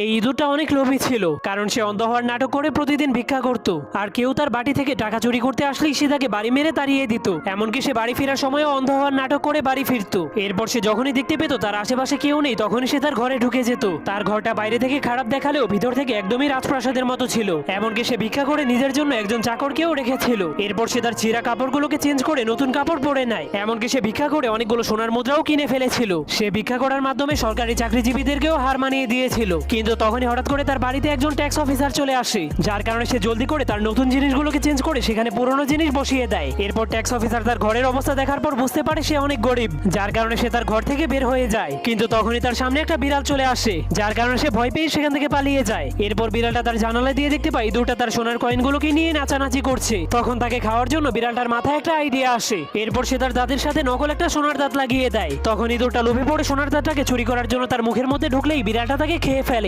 এই ইঁদুরটা অনেক লোভী ছিল, কারণ সে অন্ধ হওয়ার নাটক করে প্রতিদিন ভিক্ষা করত। আর কেউ তার বাড়ি থেকে টাকা চুরি করতে আসলেই সে তাকে বাড়ি মেরে তাড়িয়ে দিত। এমনকি সে বাড়ি ফেরার সময়ও অন্ধ হওয়ার নাটক করে বাড়ি ফিরত। এরপর সে যখনই দেখতে পেত তার আশেপাশে কেউ নেই, তখনই সে তার ঘরে ঢুকে যেত। তার ঘরটা বাইরে থেকে খারাপ দেখালেও ভিতর থেকে একদমই রাজপ্রাসাদের মতো ছিল। এমনকি সে ভিক্ষা করে নিজের জন্য একজন চাকরকেও রেখেছিল। এরপর সে তার ছেঁড়া কাপড়গুলোকে চেঞ্জ করে নতুন কাপড় পরে নেয়। এমনকি সে ভিক্ষা করে অনেকগুলো সোনার মুদ্রাও কিনে ফেলেছিল। সে ভিক্ষা করার মাধ্যমে সরকারি চাকরিজীবীদেরকেও হার মানিয়ে দিয়েছিল। কিন্তু তখনই হঠাৎ করে তার বাড়িতে একজন ট্যাক্স অফিসার চলে আসে, যার কারণে সে জলদি করে তার নতুন জিনিসগুলোকে চেঞ্জ করে সেখানে পুরনো জিনিস বসিয়ে দেয়। এরপর ট্যাক্স অফিসার তার ঘরের অবস্থা দেখার পর বুঝতে পারে সে অনেক গরিব, যার কারণে সে তার ঘর থেকে বের হয়ে যায়। কিন্তু তখনই তার সামনে একটা বিড়াল চলে আসে, যার কারণে সে ভয় পেয়ে সেখান থেকে পালিয়ে যায়। এরপর বিড়ালটা তার জানালা দিয়ে দেখতে পায় ইঁদুরটা তার সোনার কয়েনগুলোকে নিয়ে নাচানাচি করছে। তখন তাকে খাওয়ার জন্য বিড়ালটার মাথায় একটা আইডিয়া আসে। এরপর সে তার দাঁতের সাথে নকল একটা সোনার দাঁত লাগিয়ে দেয়। তখন ইঁদুরটা লোভে পড়ে সোনার দাঁতটাকে চুরি করার জন্য তার মুখের মধ্যে ঢুকলেই বিড়ালটা তাকে খেয়ে ফেলে।